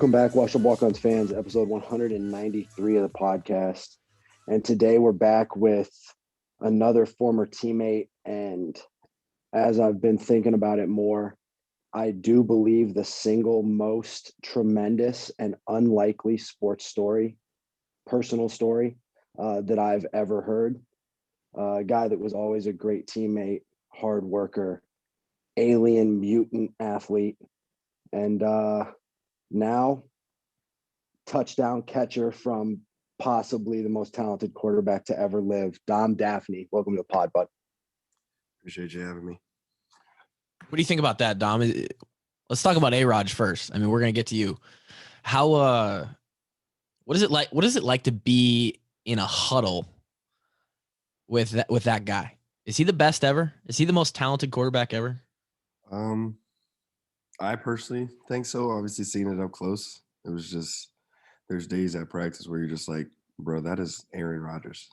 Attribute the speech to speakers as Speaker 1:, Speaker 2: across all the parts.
Speaker 1: Welcome back, Walkons fans, episode 193 of the podcast. And today we're back with another former teammate. And as I've been thinking about it more, I do believe the single most tremendous and unlikely sports story, personal story that I've ever heard. A guy that was always a great teammate, hard worker, alien mutant athlete. And now touchdown catcher from possibly the most talented quarterback to ever live, Dafney. Welcome to the pod, bud.
Speaker 2: Appreciate you having me.
Speaker 3: What do you think about that, Dom? Let's talk about A-Rod first. I mean, we're gonna get to you. How what is it like? What is it like to be in a huddle with that guy? Is he the best ever? Is he the most talented quarterback ever?
Speaker 2: I personally think so. Obviously, seeing it up close, it was just there's days at practice where you're just like, bro, that is Aaron Rodgers.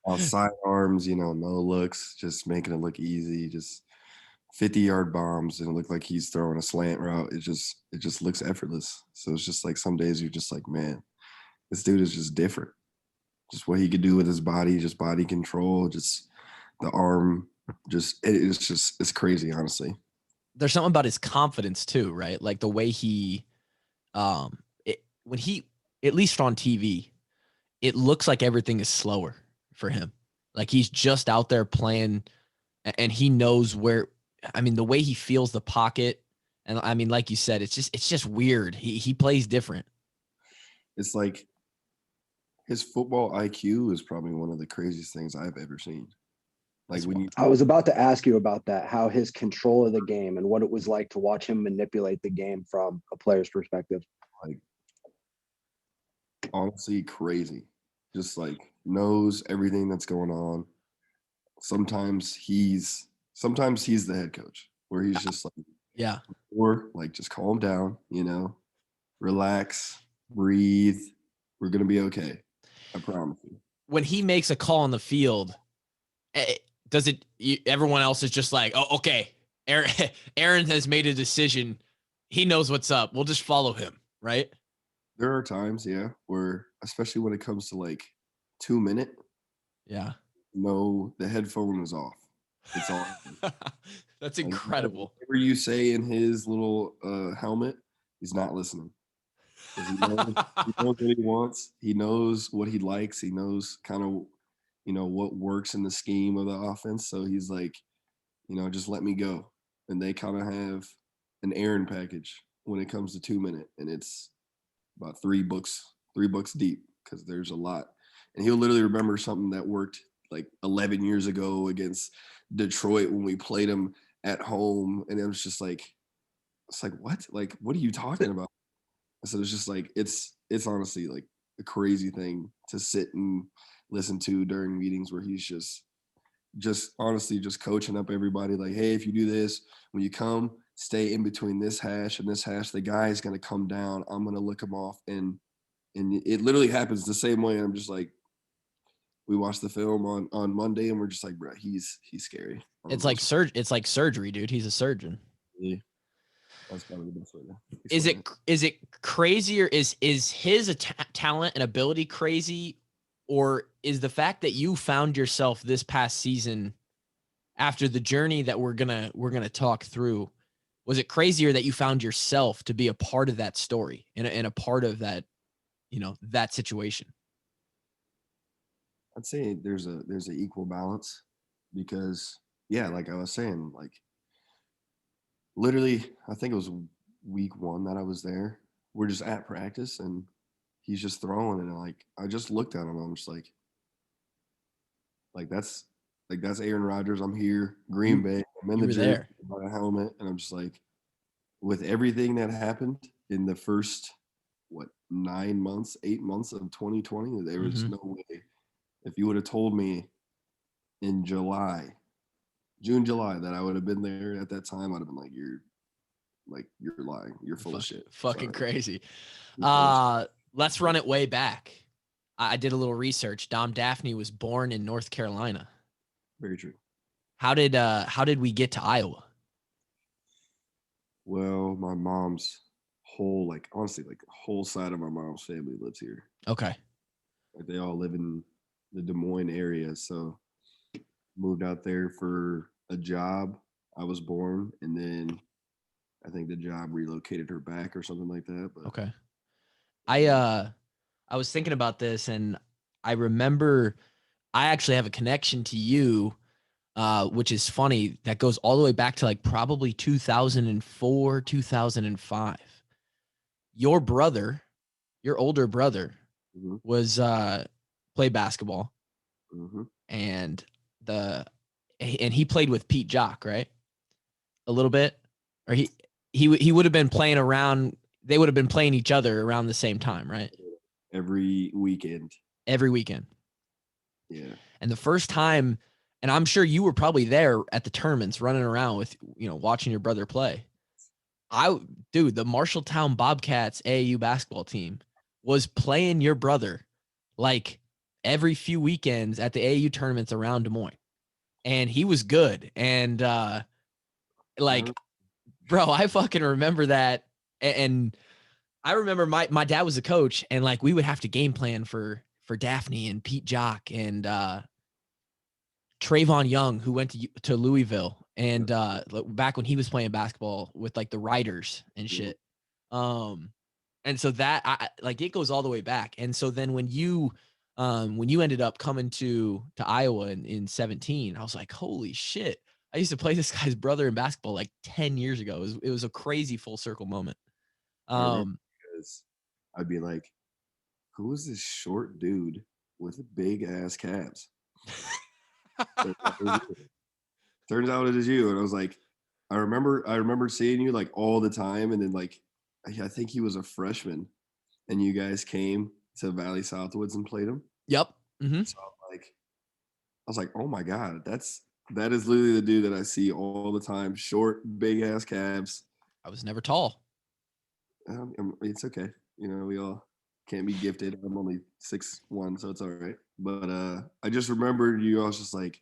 Speaker 2: All sidearms, no looks, just making it look easy, just 50-yard bombs, and it looked like he's throwing a slant route. It just looks effortless. So it's just like some days you're just like, man, this dude is just different. Just what he could do with his body, just body control, just the arm, it's crazy, honestly.
Speaker 3: There's something about his confidence too, right? Like the way he, when he, at least on TV, it looks like everything is slower for him. Like he's just out there playing, and he knows where. I mean, the way he feels the pocket, and I mean, like you said, it's just weird. He plays different.
Speaker 2: It's like his football IQ is probably one of the craziest things I've ever seen. Like
Speaker 1: I was about to ask you about that, how his control of the game and what it was like to watch him manipulate the game from a player's perspective.
Speaker 2: Like, honestly, crazy. Just like knows everything that's going on. Sometimes he's the head coach where he's just like,
Speaker 3: yeah,
Speaker 2: or like just calm down, relax, breathe. We're gonna be okay. I promise you.
Speaker 3: When he makes a call on the field, everyone else is just like, oh, okay, Aaron has made a decision. He knows what's up. We'll just follow him, right?
Speaker 2: There are times, yeah, where especially when it comes to like 2-minute,
Speaker 3: yeah,
Speaker 2: the headphone is off. It's on.
Speaker 3: That's incredible.
Speaker 2: Whatever you say in his little helmet, he's not listening. He knows what he wants. He knows what he likes. He knows kind of, what works in the scheme of the offense. So he's like, just let me go. And they kind of have an Aaron package when it comes to 2-minute, and it's about three books deep because there's a lot. And he'll literally remember something that worked like 11 years ago against Detroit when we played them at home. And it was just like, it's like, what? Like, what are you talking about? So it's just like, it's honestly like a crazy thing to sit and listen to during meetings where he's just honestly just coaching up everybody. Like, hey, if you do this, when you come, stay in between this hash and this hash, the guy is going to come down. I'm going to lick him off. And it literally happens the same way. I'm just like, we watched the film on Monday and we're just like, bro, he's scary.
Speaker 3: It's like surgery, dude. He's a surgeon.
Speaker 2: Yeah. That's probably the best way to
Speaker 3: is it crazy, or is his talent and ability crazy, or is the fact that you found yourself this past season after the journey that we're gonna talk through, was it crazier that you found yourself to be a part of that story and a part of that, that situation?
Speaker 2: I'd say there's an equal balance because, yeah, like I was saying, like literally, I think it was week 1 that I was there. We're just at practice and he's just throwing, and like I just looked at him. I'm just like that's Aaron Rodgers. I'm here, Green Bay. I'm in the jersey, by a helmet, and I'm just like, with everything that happened in the first 8 months of 2020, there was no way. If you would have told me in June, July, that I would have been there at that time, I'd have been like, you're lying. You're full of shit.
Speaker 3: Fucking crazy. Let's run it way back. I did a little research. Dafney was born in North Carolina.
Speaker 2: Very true.
Speaker 3: How did we get to Iowa?
Speaker 2: Well, my mom's whole, like, honestly, like, the whole side of my mom's family lives here.
Speaker 3: Okay.
Speaker 2: Like, they all live in the Des Moines area. So moved out there for a job. I was born, and then I think the job relocated her back or something like that. But
Speaker 3: Okay. I was thinking about this, and I remember I actually have a connection to you, which is funny. That goes all the way back to like probably 2004, 2005. Your brother, your older brother,
Speaker 2: mhm,
Speaker 3: was played basketball,
Speaker 2: mhm.
Speaker 3: and he played with Pete Jock, right? A little bit, or he would have been playing around. They would have been playing each other around the same time, right?
Speaker 2: Every weekend.
Speaker 3: Every weekend.
Speaker 2: Yeah.
Speaker 3: And the first time, and I'm sure you were probably there at the tournaments, running around with, watching your brother play. Dude, the Marshalltown Bobcats AAU basketball team was playing your brother like every few weekends at the AAU tournaments around Des Moines, and he was good. And like, bro, I fucking remember that. And I remember my dad was a coach, and like we would have to game plan for Dafney and Pete Jock and Trayvon Young, who went to Louisville, and back when he was playing basketball with like the Riders and shit. And so that like it goes all the way back. And so then when you ended up coming to Iowa in 17, I was like, holy shit. I used to play this guy's brother in basketball like 10 years ago. It was a crazy full circle moment.
Speaker 2: I remember because I'd be like, who is this short dude with big ass calves? Turns out it is you. And I was like, I remember seeing you like all the time. And then like, I think he was a freshman and you guys came to Valley Southwoods and played him.
Speaker 3: Yep. Mm-hmm.
Speaker 2: So I was like, oh my God, that is literally the dude that I see all the time. Short, big ass calves.
Speaker 3: I was never tall.
Speaker 2: It's okay. We all can't be gifted. I'm only 6'1", so it's all right. But I just remembered you. I was just like,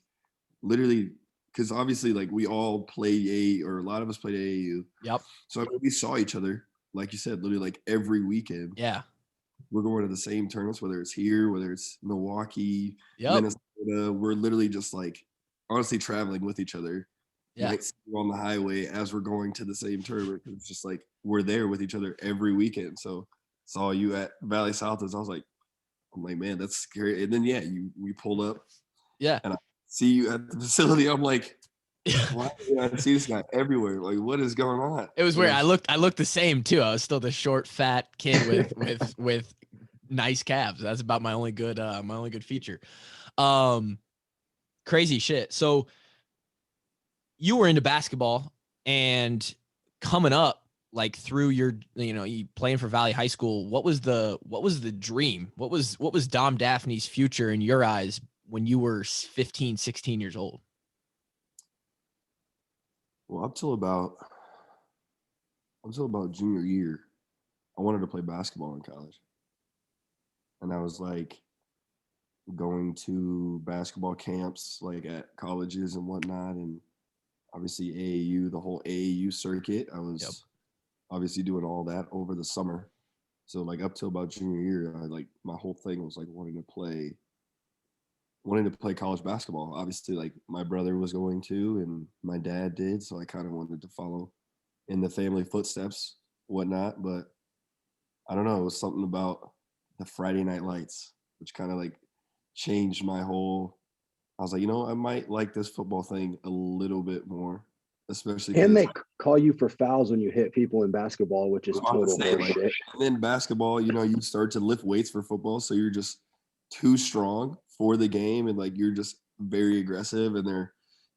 Speaker 2: literally, because obviously, like we all played AAU, or a lot of us played AAU.
Speaker 3: Yep.
Speaker 2: So I mean, we saw each other, like you said, literally like every weekend.
Speaker 3: Yeah.
Speaker 2: We're going to the same tournaments, whether it's here, whether it's Milwaukee,
Speaker 3: Yep.
Speaker 2: Minnesota. We're literally just like honestly traveling with each other.
Speaker 3: Yeah.
Speaker 2: Might see you on the highway as we're going to the same tournament. It's just like we're there with each other every weekend. So saw you at Valley South as I'm like, man, that's scary. And then we pulled up.
Speaker 3: Yeah.
Speaker 2: And I see you at the facility. I'm like, why do I see this guy everywhere? Like, what is going on?
Speaker 3: It was weird. I looked the same too. I was still the short, fat kid with nice calves. That's about my only good feature. Crazy shit. So you were into basketball, and coming up like through your, you playing for Valley High School, what was the dream? What was Dom Dafney's future in your eyes when you were 15, 16 years old?
Speaker 2: Well, up till about junior year, I wanted to play basketball in college. And I was like going to basketball camps like at colleges and whatnot. And obviously AAU, the whole AAU circuit. I was obviously doing all that over the summer. So like up till about junior year, my whole thing was like wanting to play college basketball. Obviously, like my brother was going to, and my dad did. So I kind of wanted to follow in the family footsteps, whatnot. But I don't know. It was something about the Friday night lights, which kind of like changed my whole. I was like, I might like this football thing a little bit more, especially.
Speaker 1: And they call you for fouls when you hit people in basketball, which is total horseshit.
Speaker 2: And then basketball, you start to lift weights for football, so you're just too strong for the game, and like you're just very aggressive, and they're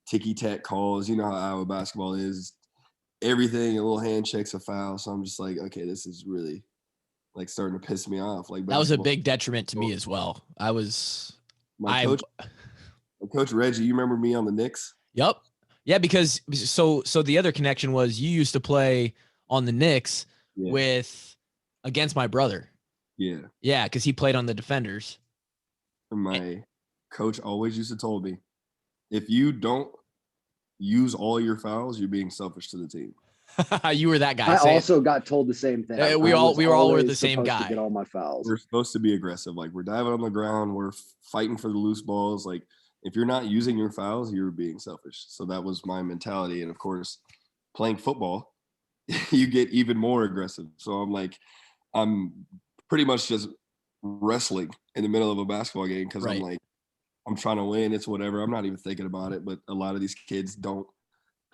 Speaker 2: ticky-tack calls. You know how Iowa basketball is. Everything, a little hand checks, a foul. So I'm just like, okay, this is really like starting to piss me off. Like
Speaker 3: that was a big detriment to me as well.
Speaker 2: My coach Reggie, you remember me on the Knicks?
Speaker 3: Yep. Yeah, because so the other connection was you used to play on the Knicks against my brother.
Speaker 2: Yeah.
Speaker 3: Yeah, because he played on the Defenders.
Speaker 2: My coach always used to tell me, if you don't use all your fouls, you're being selfish to the team.
Speaker 3: You were that guy.
Speaker 1: I also got told the same thing.
Speaker 3: We were all the same
Speaker 1: supposed
Speaker 3: guy.
Speaker 1: to get all my fouls.
Speaker 2: We're supposed to be aggressive. Like, we're diving on the ground. We're fighting for the loose balls. Like, if you're not using your fouls, you're being selfish. So that was my mentality. And of course, playing football, you get even more aggressive. So I'm pretty much just wrestling in the middle of a basketball game because
Speaker 3: Right.
Speaker 2: I'm trying to win. It's whatever. I'm not even thinking about it. But a lot of these kids don't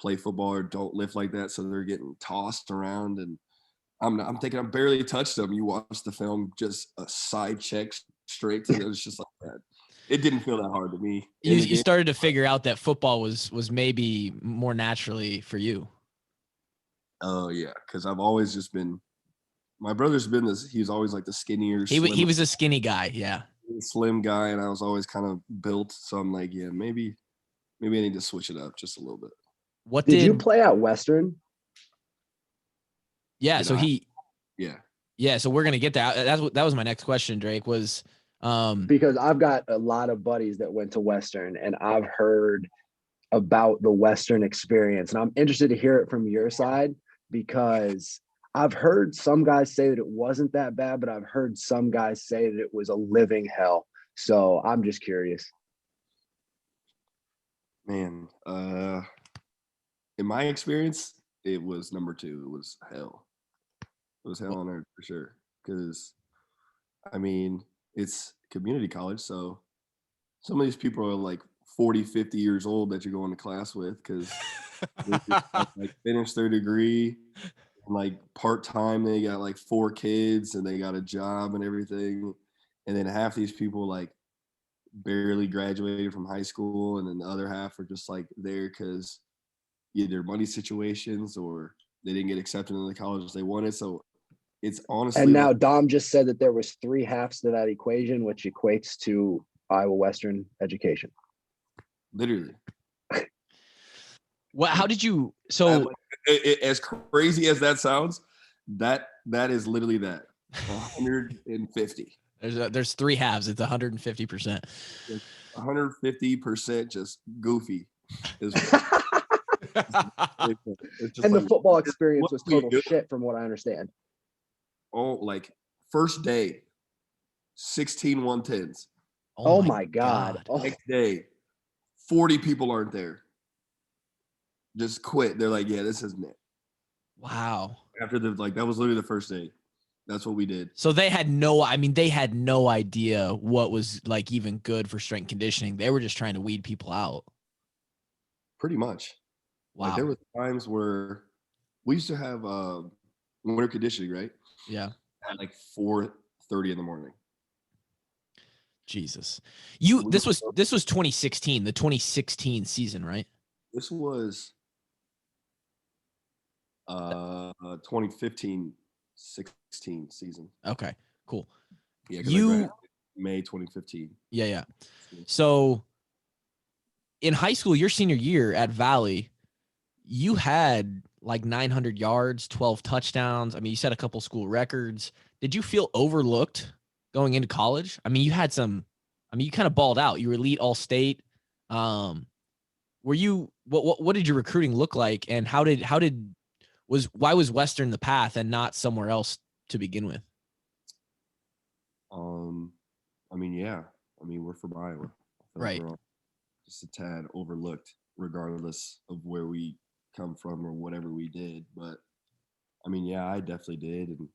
Speaker 2: play football or don't lift like that, so they're getting tossed around. And I'm thinking I barely touched them. You watch the film, just a side check straight to them. It was just like that. It didn't feel that hard to me.
Speaker 3: You started to figure out that football was maybe more naturally for you.
Speaker 2: Oh yeah, because I've always just been. My brother's been this. He's always like the skinnier.
Speaker 3: He was a skinny guy. Yeah.
Speaker 2: Slim guy, and I was always kind of built. So I'm like, yeah, maybe I need to switch it up just a little bit.
Speaker 3: What
Speaker 1: did you play at Western?
Speaker 3: Yeah. So
Speaker 2: Yeah.
Speaker 3: So we're gonna get that. That was my next question, Drake. Was
Speaker 1: because I've got a lot of buddies that went to Western, and I've heard about the Western experience, and I'm interested to hear it from your side because I've heard some guys say that it wasn't that bad, but I've heard some guys say that it was a living hell. So I'm just curious.
Speaker 2: Man, in my experience, it was number 2. It was hell. It was hell on earth for sure. Because, I mean, it's community college, so some of these people are like 40, 50 years old that you're going to class with because they just like finished their degree. And like part-time, they got like 4 kids and they got a job and everything. And then half these people like barely graduated from high school, and then the other half are just like there because either money situations or they didn't get accepted in the college they wanted. So it's honestly.
Speaker 1: And now Dom just said that there was 3 halves to that equation, which equates to Iowa Western education.
Speaker 2: Literally.
Speaker 3: Well, how did you? So
Speaker 2: as crazy as that sounds, that is literally that 150.
Speaker 3: There's 3 halves. It's 150%.
Speaker 2: 150% just goofy.
Speaker 1: And the football experience was total shit from what I understand.
Speaker 2: Oh, like first day, 16 110s.
Speaker 1: Oh my God.
Speaker 2: Next day, 40 people aren't there. Just quit. They're like, yeah, this isn't it.
Speaker 3: Wow.
Speaker 2: After that was literally the first day. That's what we did.
Speaker 3: So they had no idea what was like even good for strength conditioning. They were just trying to weed people out.
Speaker 2: Pretty much.
Speaker 3: Wow.
Speaker 2: Like, there was times where we used to have winter conditioning, right?
Speaker 3: Yeah.
Speaker 2: At like 4:30 in the morning.
Speaker 3: Jesus. This was 2016, the 2016 season, right?
Speaker 2: This was 2015-16 season.
Speaker 3: Okay, cool.
Speaker 2: Yeah, you May 2015.
Speaker 3: Yeah. So in high school, your senior year at Valley, you had like 900 yards, 12 touchdowns. I mean, you set a couple school records. Did you feel overlooked going into college? I mean, you kind of balled out. You were elite all state. Were you, what did your recruiting look like? And why was Western the path and not somewhere else to begin with?
Speaker 2: I mean, yeah. I mean, we're from Iowa.
Speaker 3: Right.
Speaker 2: We're just a tad overlooked regardless of where we come from or whatever we did. But I mean, yeah, I definitely did. And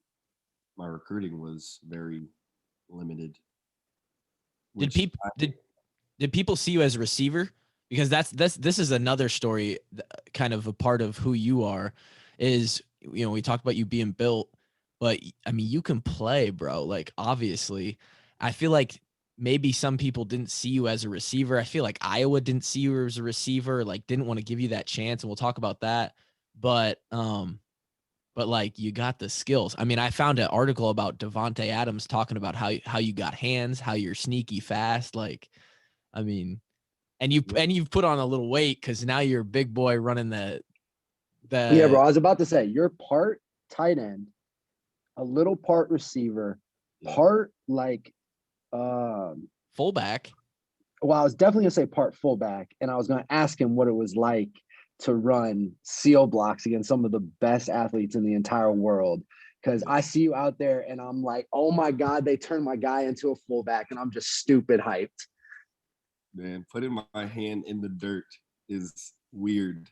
Speaker 2: my recruiting was very limited.
Speaker 3: Did people see you as a receiver? Because this is another story, kind of a part of who you are, is, you know, we talked about you being built, but I mean, you can play, bro. Like, obviously, I feel like maybe some people didn't see you as a receiver. I feel like Iowa didn't see you as a receiver, like didn't want to give you that chance. And we'll talk about that. But like, you got the skills. I mean, I found an article about Devontae Adams talking about how you got hands, how you're sneaky fast. Like, I mean, and you've put on a little weight because now you're a big boy running the.
Speaker 1: Yeah, bro. I was about to say you're part tight end, a little part receiver, part like
Speaker 3: fullback.
Speaker 1: Well, I was definitely gonna say part fullback, and I was gonna ask him what it was like to run seal blocks against some of the best athletes in the entire world. Because I see you out there and I'm like, oh my God, they turned my guy into a fullback and I'm just stupid hyped.
Speaker 2: Man, putting my hand in the dirt is weird.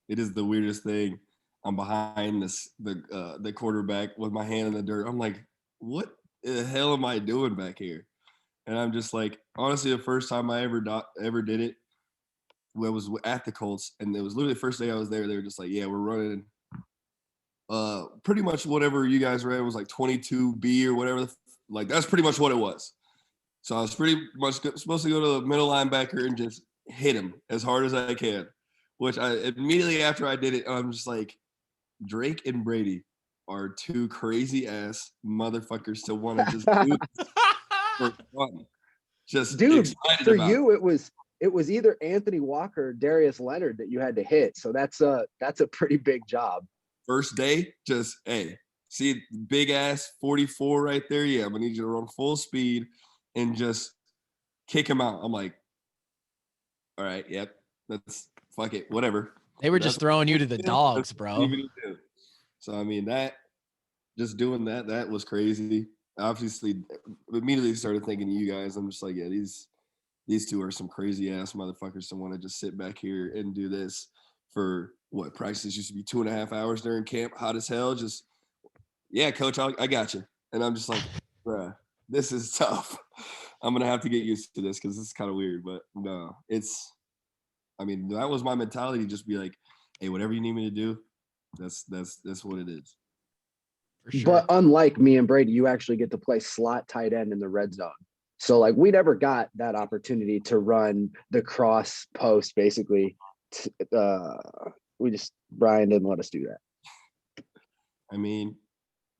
Speaker 2: It is the weirdest thing. I'm behind the quarterback with my hand in the dirt. I'm like, what the hell am I doing back here? And I'm just like, honestly, the first time I ever did it, I was at the Colts, and it was literally the first day I was there. They were just like, yeah, we're running pretty much whatever you guys read was like 22B or whatever. Like, that's pretty much what it was. So I was pretty much supposed to go to the middle linebacker and just hit him as hard as I can, which I immediately after I did it, I'm just like, Drake and Brady are two crazy ass motherfuckers to want to just do this for fun. Just
Speaker 1: dude, for
Speaker 2: about
Speaker 1: you, it was either Anthony Walker or Darius Leonard that you had to hit. So that's a pretty big job.
Speaker 2: First day, just hey, see big ass 44 right there. Yeah, I'm gonna need you to run full speed and just kick him out. I'm like, all right, yep, that's fuck it, whatever.
Speaker 3: They were just throwing you to the dogs, bro.
Speaker 2: So I mean just doing that was crazy. Obviously, immediately started thinking of you guys. I'm just like, yeah, these two are some crazy ass motherfuckers to want to just sit back here and do this for what practices used to be 2.5 hours during camp, hot as hell. Just yeah, coach, I got you. And I'm just like, bruh, this is tough. I'm gonna have to get used to this because this is kind of weird. But no, I mean, that was my mentality. Just be like, hey, whatever you need me to do, that's what it is.
Speaker 3: For sure.
Speaker 1: But unlike me and Brady, you actually get to play slot tight end in the red zone. So like we never got that opportunity to run the cross post. Basically, Brian didn't let us do that.
Speaker 2: I mean,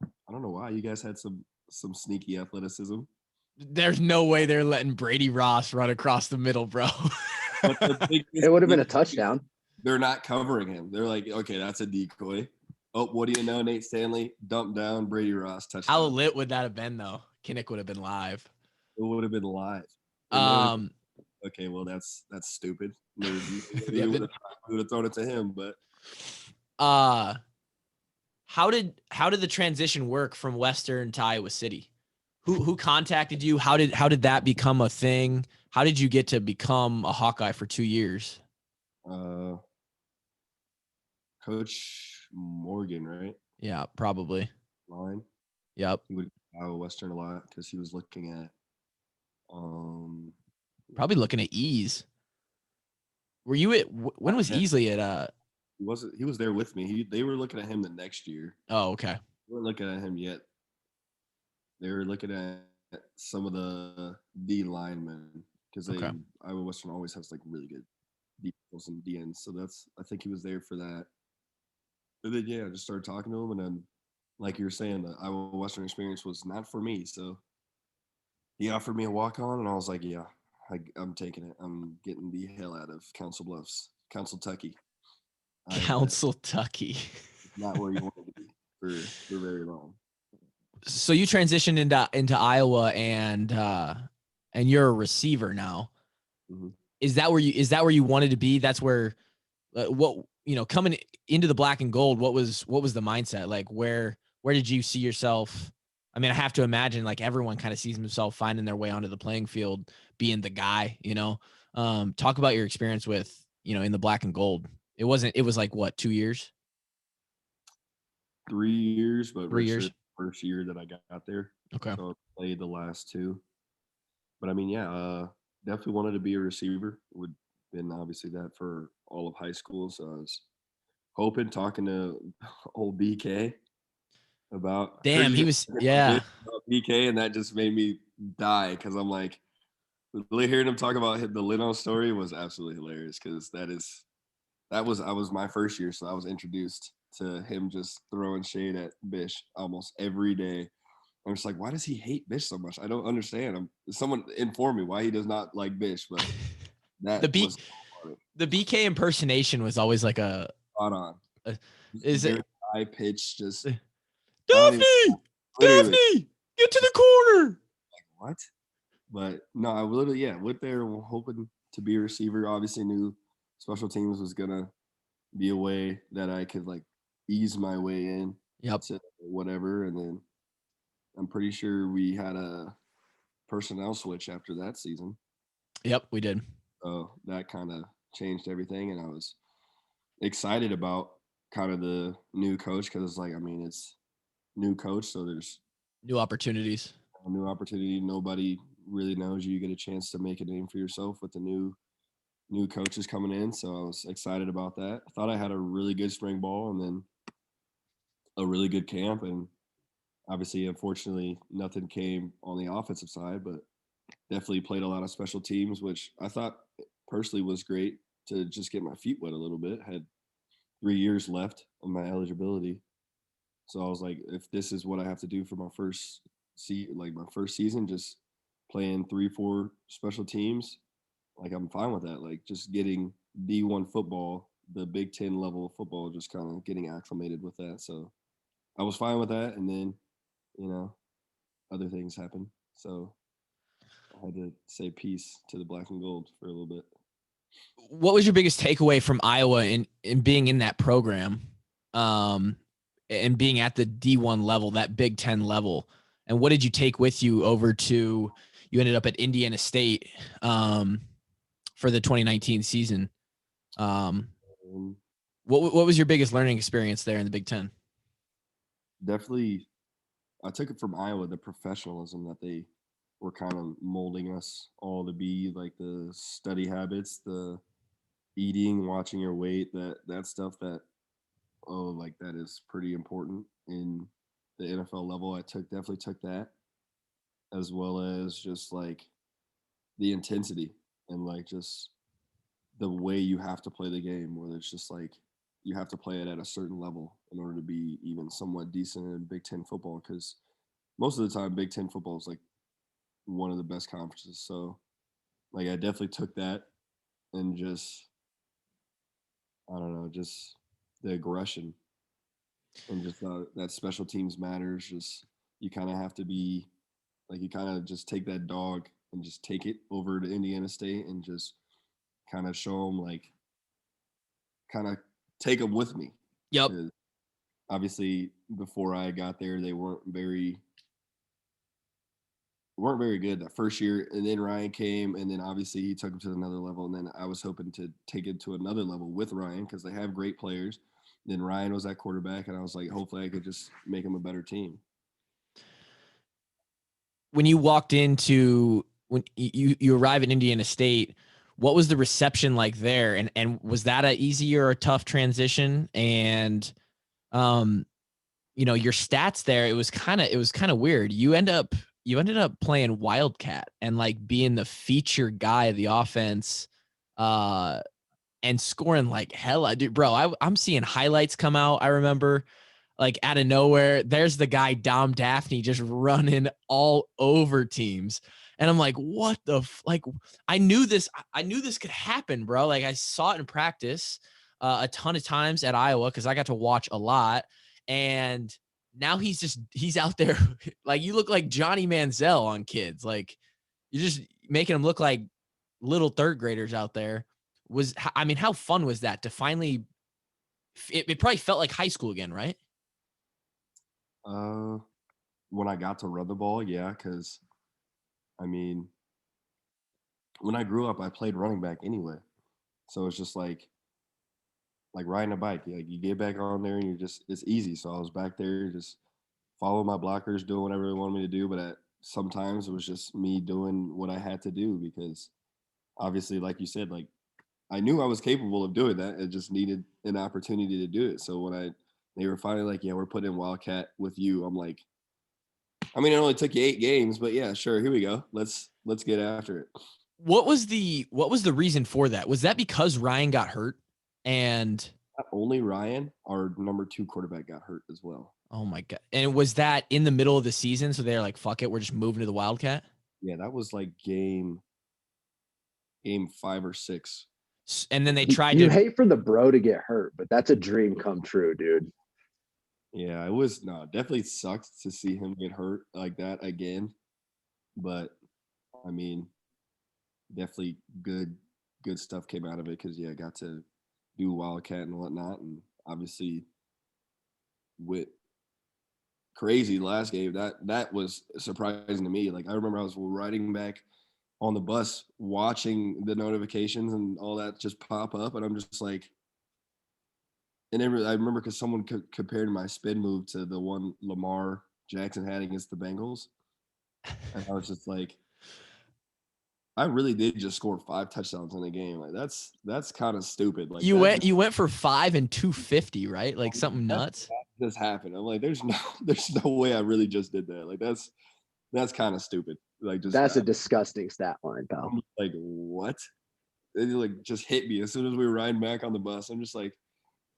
Speaker 2: I don't know why you guys had some sneaky athleticism.
Speaker 3: There's no way they're letting Brady Ross run across the middle, bro.
Speaker 1: It would have been a touchdown.
Speaker 2: They're not covering him. They're like, okay, that's a decoy. Oh, what do you know, Nate Stanley? Dump down, Brady Ross, touchdown.
Speaker 3: How lit would that have been, though? Kinnick would have been live.
Speaker 2: It would have been live. Okay, well, that's stupid. Maybe you would have thrown it to him, but
Speaker 3: how did the transition work from Western to Iowa City? Who contacted you? How did that become a thing? How did you get to become a Hawkeye for 2 years?
Speaker 2: Coach Morgan, right?
Speaker 3: Yeah, probably.
Speaker 2: Line.
Speaker 3: Yep.
Speaker 2: He would Iowa Western a lot because he was looking at
Speaker 3: probably looking at Ease. Were you at when was Easley at
Speaker 2: He was there with me. They were looking at him the next year.
Speaker 3: Oh, okay.
Speaker 2: They weren't looking at him yet. They were looking at some of the D linemen because Iowa Western always has like really good DLs and DNs. So I think he was there for that. But then I just started talking to him, and then like you were saying, the Iowa Western experience was not for me. So he offered me a walk-on, and I was like, yeah, I'm taking it. I'm getting the hell out of Council Bluffs, Council Tucky.
Speaker 3: Council Tucky.
Speaker 2: Not where you want to be for very long.
Speaker 3: So you transitioned into Iowa, and you're a receiver now.
Speaker 2: Mm-hmm.
Speaker 3: Is that where you wanted to be? That's where coming into the black and gold, what was the mindset? Like where did you see yourself? I mean, I have to imagine like everyone kind of sees himself finding their way onto the playing field, being the guy, talk about your experience with, in the black and gold. It was like what, 2 years?
Speaker 2: 3 years, but
Speaker 3: 3 years.
Speaker 2: First year that I got there.
Speaker 3: Okay.
Speaker 2: So I played the last 2. But I mean, definitely wanted to be a receiver. Would been obviously that for all of high school. So I was hoping, talking to old BK about.
Speaker 3: Damn, he was
Speaker 2: about BK, and that just made me die because I'm like, really hearing him talk about the Leno story was absolutely hilarious because I was my first year, so I was introduced to him just throwing shade at Bish almost every day. I'm just like, why does he hate Bish so much? I don't understand. Someone inform me why he does not like Bish, but that
Speaker 3: the BK impersonation was always like a
Speaker 2: spot on.
Speaker 3: Is it
Speaker 2: high pitch? Just
Speaker 3: Dafney, get to the corner.
Speaker 2: Like, what? But no, I literally went there hoping to be a receiver. Obviously, knew special teams was gonna be a way that I could like ease my way in
Speaker 3: Yep.
Speaker 2: to whatever. And then I'm pretty sure we had a personnel switch after that season.
Speaker 3: Yep, we did.
Speaker 2: So that kind of changed everything. And I was excited about kind of the new coach because it's like, I mean, it's new coach. So there's
Speaker 3: New opportunities.
Speaker 2: a new opportunity. Nobody really knows you. You get a chance to make a name for yourself with the new coaches coming in. So I was excited about that. I thought I had a really good spring ball and then a really good camp. And obviously, unfortunately, nothing came on the offensive side, but definitely played a lot of special teams, which I thought personally was great to just get my feet wet a little bit. Had 3 years left of my eligibility. So I was like, if this is what I have to do for my my first season, just playing 3, 4 special teams, like I'm fine with that. Like just getting D1 football, the Big Ten level of football, just kind of getting acclimated with that. So I was fine with that. And then, you know, other things happened. So I had to say peace to the black and gold for a little bit.
Speaker 3: What was your biggest takeaway from Iowa in being in that program, and being at the D1 level, that Big Ten level? And what did you take with you over to? You ended up at Indiana State for the 2019 season.
Speaker 2: Um,
Speaker 3: What was your biggest learning experience there in the Big Ten?
Speaker 2: Definitely, I took it from Iowa, the professionalism that they were kind of molding us all to be, like the study habits, the eating, watching your weight, that stuff that like that is pretty important in the NFL level. I definitely took that, as well as just like the intensity and like just the way you have to play the game, where it's just like you have to play it at a certain level in order to be even somewhat decent in Big Ten football. Because most of the time, Big Ten football is like one of the best conferences. So, like, I definitely took that and just, I don't know, just the aggression and just that special teams matters. Just you kind of have to be like, you kind of just take that dog and just take it over to Indiana State and just kind of show them like, kind of take them with me.
Speaker 3: Yep.
Speaker 2: Obviously, before I got there, they weren't very good that first year, and then Ryan came, and then obviously he took them to another level, and then I was hoping to take it to another level with Ryan because they have great players. Then Ryan was at quarterback, and I was like, hopefully I could just make him a better team.
Speaker 3: When you walked into when you arrive at Indiana State, what was the reception like there? And was that a easy or a tough transition? And um, your stats there, it was kind of weird. You ended up playing Wildcat and like being the feature guy of the offense, and scoring like hella, dude, bro. I'm seeing highlights come out. I remember like out of nowhere, there's the guy Dafney just running all over teams. And I'm like, what the like I knew this could happen, bro. Like I saw it in practice a ton of times at Iowa because I got to watch a lot. And now he's out there like you look like Johnny Manziel on kids. Like you're just making them look like little third graders out there. I mean, how fun was that to finally it probably felt like high school again, right?
Speaker 2: Uh, when I got to run the ball, yeah, because I mean, when I grew up, I played running back anyway, so it's just like riding a bike. Like you get back on there and it's easy. So I was back there just follow my blockers, doing whatever they wanted me to do. But sometimes it was just me doing what I had to do because obviously, like you said, like I knew I was capable of doing that. It just needed an opportunity to do it. So when they were finally like, yeah, we're putting in Wildcat with you, I'm like, I mean, it only took you 8 games, but yeah, sure, here we go. Let's get after it.
Speaker 3: What was the reason for that? Was that because Ryan got hurt? And
Speaker 2: Not only Ryan, our number 2 quarterback, got hurt as well.
Speaker 3: oh my god! And was that in the middle of the season? So they're like, "Fuck it, we're just moving to the Wildcat."
Speaker 2: Yeah, that was like game 5 or 6.
Speaker 3: And then they tried
Speaker 1: You
Speaker 3: to.
Speaker 1: hate for the bro to get hurt, but that's a dream come true, dude.
Speaker 2: Yeah, it was definitely sucked to see him get hurt like that again. But I mean, definitely good stuff came out of it because yeah, I got to do Wildcat and whatnot, and obviously went crazy last game. That was surprising to me. Like I remember I was riding back on the bus watching the notifications and all that just pop up, and I'm just like, and then I remember because someone compared my spin move to the one Lamar Jackson had against the Bengals, and I was just like, I really did just score 5 touchdowns in a game. Like that's kind of stupid. Like
Speaker 3: You
Speaker 2: that
Speaker 3: went for 5 and 250, right? Like something nuts.
Speaker 2: that just happened. I'm like, there's no way I really just did that. Like that's kind of stupid. Like just
Speaker 1: That's a disgusting stat line, pal.
Speaker 2: I'm like, what? It like just hit me as soon as we were riding back on the bus. I'm just like,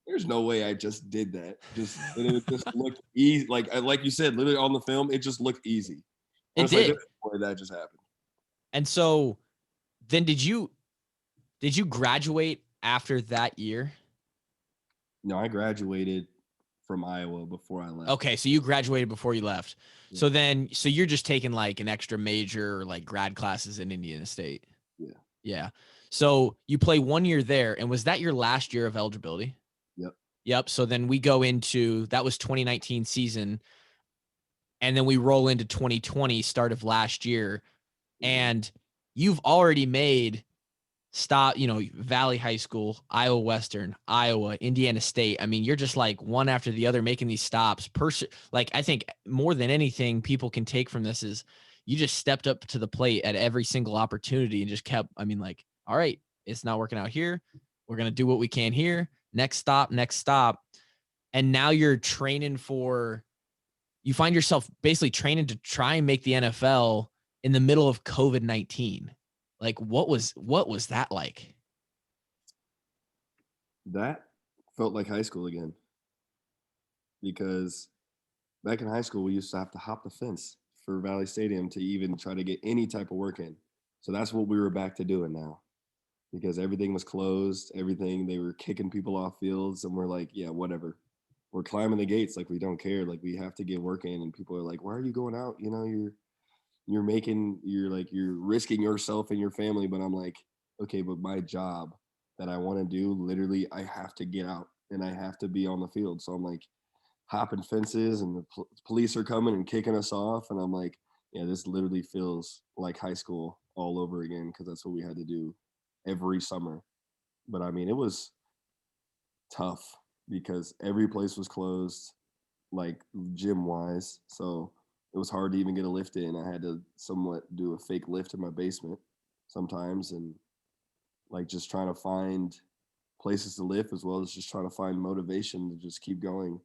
Speaker 2: there's no way I just did that. And it just looked easy. Like you said, literally on the film, it just looked easy.
Speaker 3: It
Speaker 2: did.
Speaker 3: did.
Speaker 2: Like, no way that just happened.
Speaker 3: And so then did you graduate after that year?
Speaker 2: No, I graduated from Iowa before I left.
Speaker 3: Okay, so you graduated before you left.
Speaker 2: Yeah.
Speaker 3: So you're just taking like an extra major or like grad classes in Indiana State.
Speaker 2: Yeah.
Speaker 3: Yeah. So you play 1 year there, and was that your last year of eligibility?
Speaker 2: Yep.
Speaker 3: Yep. So then we go into that was 2019 season, and then we roll into 2020 start of last year, and you've already made Valley High School, Iowa Western, Iowa, Indiana State. I mean, you're just like one after the other making these stops. Like I think more than anything people can take from this is you just stepped up to the plate at every single opportunity and just kept, I mean, like, all right, it's not working out here. We're going to do what we can here. Next stop, next stop. And now you're you find yourself basically training to try and make the NFL in the middle of COVID-19. Like what was that like?
Speaker 2: That felt like high school again. Because back in high school, we used to have to hop the fence for Valley Stadium to even try to get any type of work in. So that's what we were back to doing now. Because everything was closed, they were kicking people off fields, and we're like, yeah, whatever. We're climbing the gates, like we don't care, like we have to get work in, and people are like, why are you going out? You know, you're risking yourself and your family, but I'm like, okay, but my job that I want to do, literally, I have to get out and I have to be on the field. So I'm like hopping fences, and the police are coming and kicking us off, and I'm like, yeah, this literally feels like high school all over again, because that's what we had to do every summer. But I mean, it was tough because every place was closed, like gym wise. So it was hard to even get a lift in. I had to somewhat do a fake lift in my basement sometimes, and like just trying to find places to lift, as well as just trying to find motivation to just keep going.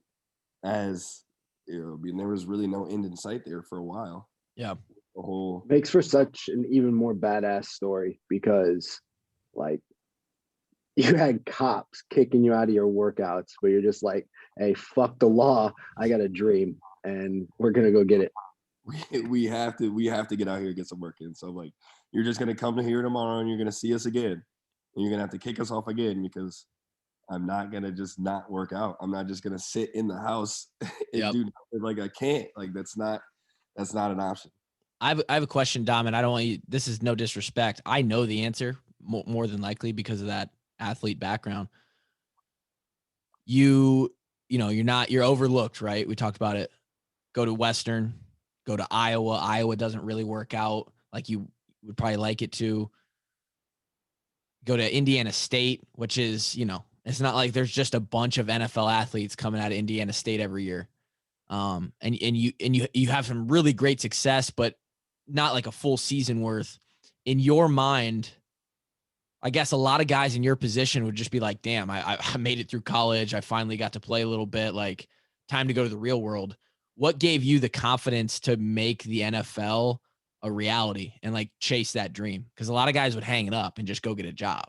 Speaker 2: As I mean, there was really no end in sight there for a while.
Speaker 3: Yeah.
Speaker 2: The whole
Speaker 1: makes for such an even more badass story, because like you had cops kicking you out of your workouts, but you're just like, hey, fuck the law. I got a dream and we're going to go get it.
Speaker 2: we have to get out here and get some work in. So like, you're just going to come to here tomorrow and you're going to see us again, and you're going to have to kick us off again, because I'm not going to just not work out. I'm not just going to sit in the house and do nothing. Like I can't, like that's not an option.
Speaker 3: I have a question, Dom, and I don't want you, this is no disrespect. I know the answer more than likely because of that athlete background. You're overlooked, right? We talked about it. Go to Western, go to Iowa. Iowa doesn't really work out like you would probably like it to. Go to Indiana State, which is, it's not like there's just a bunch of NFL athletes coming out of Indiana State every year. And you have some really great success, but not like a full season worth. In your mind, I guess a lot of guys in your position would just be like, damn, I made it through college. I finally got to play a little bit, like time to go to the real world. What gave you the confidence to make the NFL a reality and like chase that dream? Because a lot of guys would hang it up and just go get a job.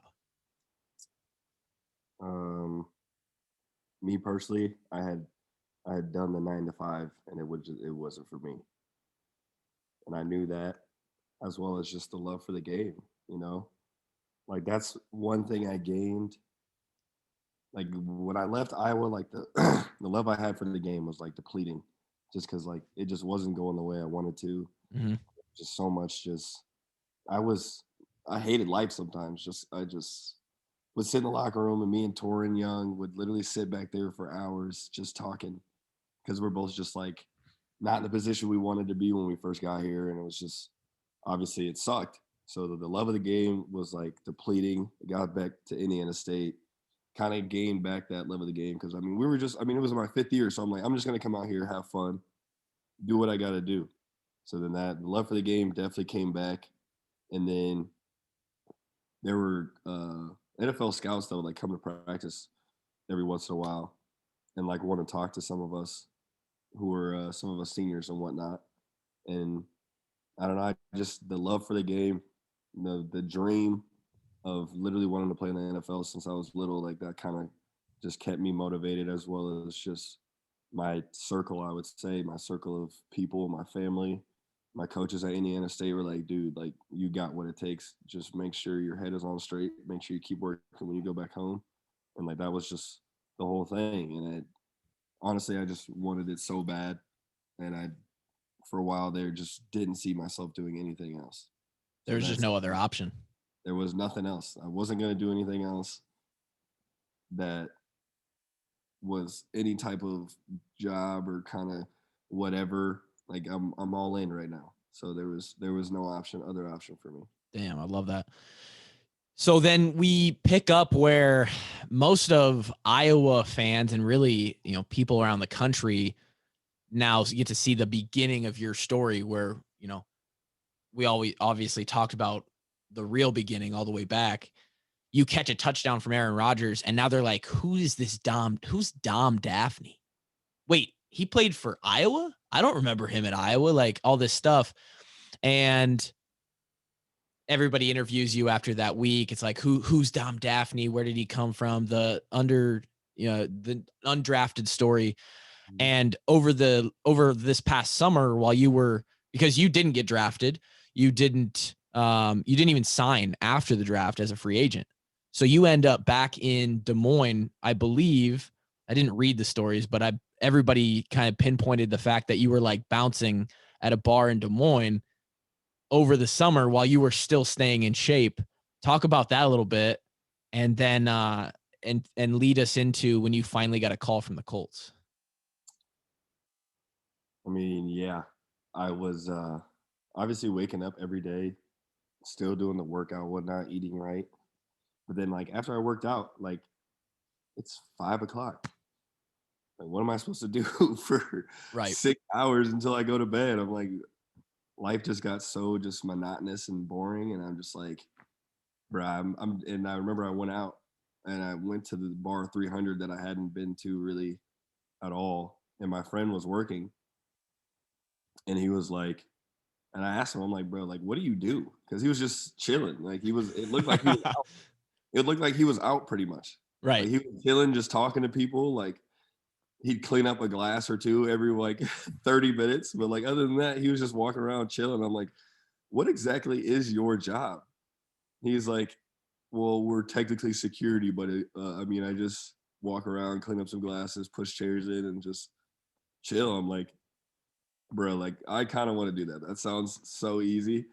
Speaker 2: Me personally, I had done the 9 to 5, and it wasn't for me. And I knew that, as well as just the love for the game, like that's one thing I gained. Like when I left Iowa, like the the love I had for the game was like depleting, just because like it just wasn't going the way I wanted to.
Speaker 3: Mm-hmm.
Speaker 2: Just so much, I hated life sometimes. would sit in the locker room, and me and Torrin Young would literally sit back there for hours just talking, because we're both just like not in the position we wanted to be when we first got here, and it was just obviously it sucked. So the love of the game was like depleting. I got back to Indiana State, kind of gained back that love of the game, because I mean it was my 5th year, so I'm like, I'm just gonna come out here, have fun, do what I got to do. So then that the love for the game definitely came back, and then there were NFL scouts that would like come to practice every once in a while, and like want to talk to some of us who were some of us seniors and whatnot. And I don't know, just the love for the game, the dream of literally wanting to play in the NFL since I was little, like that kind of just kept me motivated, as well as just my circle, I would say, my circle of people, my family, my coaches at Indiana State were like, dude, like you got what it takes. Just make sure your head is on straight. Make sure you keep working when you go back home. And like that was just the whole thing. And honestly, I just wanted it so bad. And I, for a while there, just didn't see myself doing anything else. So
Speaker 3: There's just no other option.
Speaker 2: There was nothing else. I wasn't going to do anything else that was any type of job or kind of whatever. Like I'm all in right now. So there was no other option for me.
Speaker 3: Damn, I love that. So then we pick up where most of Iowa fans and really, people around the country now get to see the beginning of your story, where, we always obviously talked about the real beginning all the way back. You catch a touchdown from Aaron Rodgers, and now they're like, who's Dom Dafney? Wait, he played for Iowa? I don't remember him at Iowa, like all this stuff. And everybody interviews you after that week. It's like, who's Dom Dafney? Where did he come from? The undrafted story. And over this past summer, while because you didn't get drafted, you didn't even sign after the draft as a free agent. So you end up back in Des Moines, I believe. I didn't read the stories, but everybody kind of pinpointed the fact that you were like bouncing at a bar in Des Moines over the summer while you were still staying in shape. Talk about that a little bit, and then and lead us into when you finally got a call from the Colts.
Speaker 2: I mean, yeah, I was obviously waking up every day, still doing the workout, whatnot, eating right. But then, like, after I worked out, like, it's 5 o'clock. Like, what am I supposed to do for 6 hours until I go to bed? I'm like, life just got so just monotonous and boring. And I'm just like, bruh, and I remember I went out and I went to the bar 300 that I hadn't been to really at all. And my friend was working. And he was like, and I asked him, I'm like, bro, like, what do you do? Because he was just chilling. Like it looked like he was out. It looked like he was out pretty much.
Speaker 3: Right.
Speaker 2: Like he was chilling, just talking to people. Like he'd clean up a glass or two every like 30 minutes. But like other than that, he was just walking around chilling. I'm like, what exactly is your job? He's like, well, we're technically security, but I mean, I just walk around, clean up some glasses, push chairs in, and just chill. I'm like, bro, like I kind of want to do that. That sounds so easy.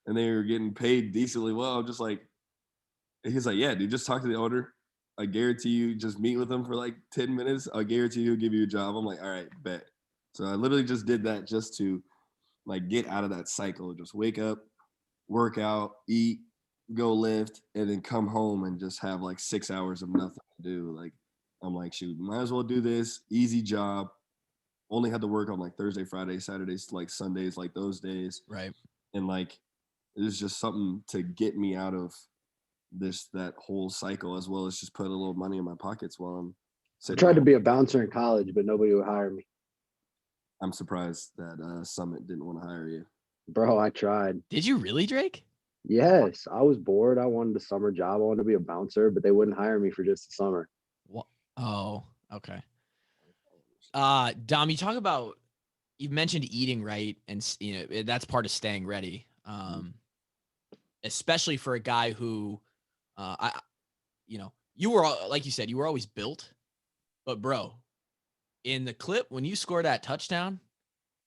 Speaker 2: And they were getting paid decently well. I'm just like, he's like, yeah, dude, just talk to the owner. I guarantee you, just meet with him for like 10 minutes. I guarantee he'll give you a job. I'm like, all right, bet. So I literally just did that just to like get out of that cycle. Just wake up, work out, eat, go lift, and then come home and just have like 6 hours of nothing to do. Like, I'm like, shoot, might as well do this. Easy job. Only had to work on like Thursday, Friday, Saturdays, like Sundays, like those days.
Speaker 3: Right.
Speaker 2: And like, it was just something to get me out of that whole cycle, as well as just put a little money in my pockets while I'm sitting.
Speaker 1: I tried to be a bouncer in college, but nobody would hire me.
Speaker 2: I'm surprised that Summit didn't want to hire you.
Speaker 1: Bro, I tried.
Speaker 3: Did you really, Drake?
Speaker 1: Yes, I was bored. I wanted a summer job. I wanted to be a bouncer, but they wouldn't hire me for just the summer.
Speaker 3: What? Oh, okay. Dom, you mentioned eating right, and that's part of staying ready. Especially for a guy who, you were, like you said, you were always built, but bro, in the clip when you score that touchdown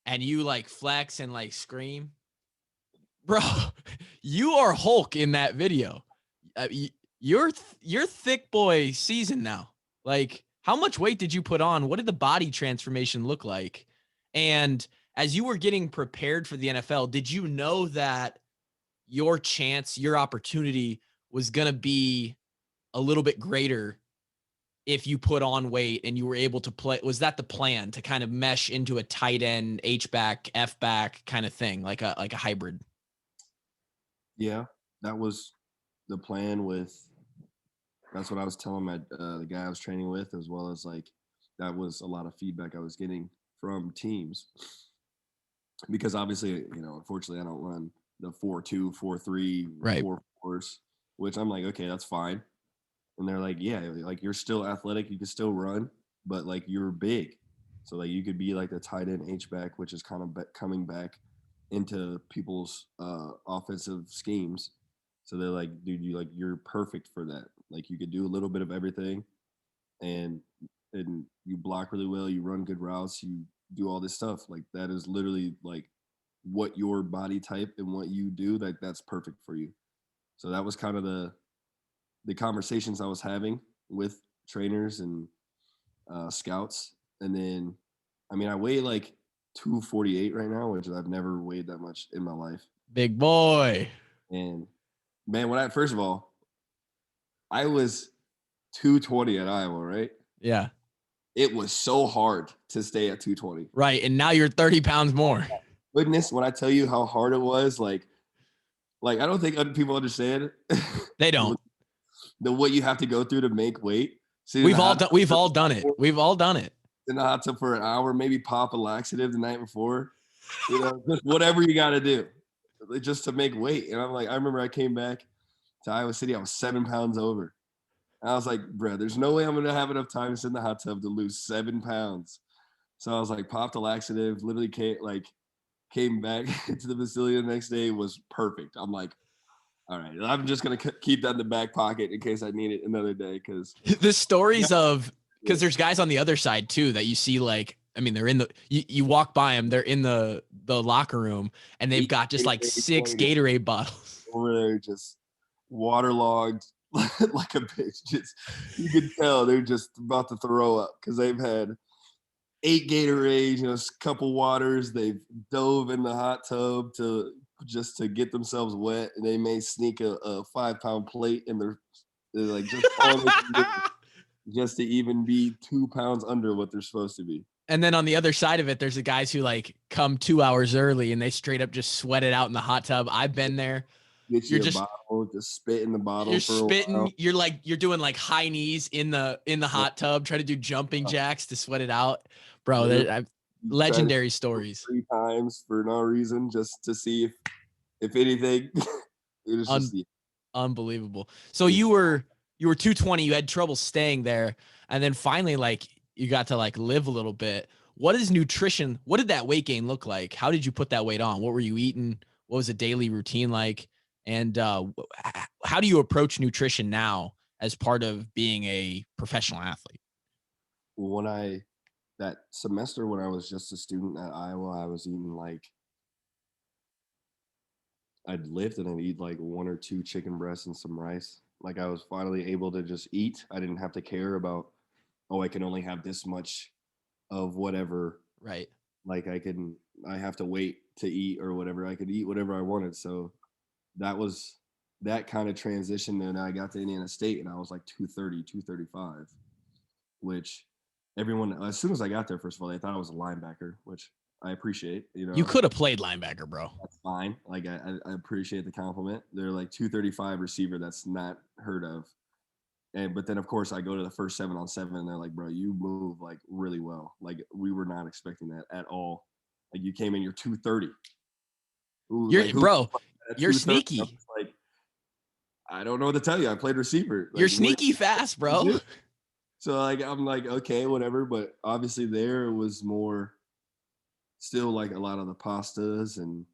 Speaker 3: and you like flex and like scream, bro, you are Hulk in that video. You're thick boy season now. Like, how much weight did you put on? What did the body transformation look like? And as you were getting prepared for the NFL, did you know that your chance, your opportunity was going to be a little bit greater if you put on weight and you were able to play? Was that the plan, to kind of mesh into a tight end, H back, F back kind of thing, like a hybrid?
Speaker 2: Yeah, that was the plan. That's what I was telling the guy I was training with, as well as like that was a lot of feedback I was getting from teams, because obviously, unfortunately, I don't run the 4.2, 4.3,
Speaker 3: Right.
Speaker 2: 4.4s, which I'm like, okay, that's fine. And they're like, yeah, like you're still athletic, you can still run, but like you're big, so like you could be like the tight end H back, which is kind of coming back into people's offensive schemes. So they're like, dude, you're perfect for that. Like you could do a little bit of everything, and you block really well, you run good routes, you do all this stuff. Like that is literally like what your body type and what you do. Like that's perfect for you. So that was kind of the conversations I was having with trainers and scouts. And then, I mean, I weigh like 248 right now, which I've never weighed that much in my life.
Speaker 3: Big boy.
Speaker 2: And man, first of all, I was 220 at Iowa, right?
Speaker 3: Yeah.
Speaker 2: It was so hard to stay at 220.
Speaker 3: Right. And now you're 30 pounds more.
Speaker 2: Goodness, when I tell you how hard it was, like I don't think other people understand.
Speaker 3: They don't.
Speaker 2: What you have to go through to make weight.
Speaker 3: We've all done it. We've all done it.
Speaker 2: In the hot tub for an hour, maybe pop a laxative the night before, just whatever you got to do just to make weight. And I'm like, I remember I came back to Iowa City, I was 7 pounds over. And I was like, bro, there's no way I'm going to have enough time to sit in the hot tub to lose 7 pounds. So I was like, popped a laxative, literally came back to the facility the next day, was perfect. I'm like, all right, I'm just going to keep that in the back pocket in case I need it another day. Because
Speaker 3: the stories of, because there's guys on the other side too that you see, like, I mean, they're in the, you walk by them, they're in the locker room, and they've got just like 6 Gatorade bottles
Speaker 2: over there, just waterlogged like a bitch. Just, you could tell they're just about to throw up because they've had 8 Gatorades, a couple waters. They've dove in the hot tub just to get themselves wet, and they may sneak a 5-pound plate in they're like just all they can do just to even be 2 pounds under what they're supposed to be.
Speaker 3: And then on the other side of it, there's the guys who like come 2 hours early and they straight up just sweat it out in the hot tub. I've been there.
Speaker 2: You're just bottle, just spit in the bottle.
Speaker 3: You're spitting. You're doing like high knees in the hot tub, try to do jumping jacks to sweat it out, bro. Legendary stories.
Speaker 2: 3 times for no reason, just to see if anything. It was just
Speaker 3: unbelievable. So you were 220. You had trouble staying there, and then finally, like, you got to like live a little bit. What is nutrition? What did that weight gain look like? How did you put that weight on? What were you eating? What was a daily routine like? And how do you approach nutrition now as part of being a professional athlete?
Speaker 2: That semester when I was just a student at Iowa, I was eating like, I'd lift and I'd eat like 1 or 2 chicken breasts and some rice. Like I was finally able to just eat. I didn't have to care about, I can only have this much of whatever.
Speaker 3: Right.
Speaker 2: Like I have to wait to eat or whatever. I could eat whatever I wanted. So that kind of transition. And I got to Indiana State and I was like 230, 235, which everyone, as soon as I got there, first of all, they thought I was a linebacker, which I appreciate.
Speaker 3: You could have played linebacker, bro.
Speaker 2: That's fine. Like I appreciate the compliment. They're like 235 receiver. That's not heard of. But then of course I go to the first 7-on-7 and they're like, bro, you move like really well. Like we were not expecting that at all. Like you came in, you're 230. Ooh,
Speaker 3: you're sneaky.
Speaker 2: Like, I don't know what to tell you. I played receiver.
Speaker 3: Like, you're sneaky fast, bro.
Speaker 2: So like I'm like, okay, whatever. But obviously there was more still like a lot of the pastas and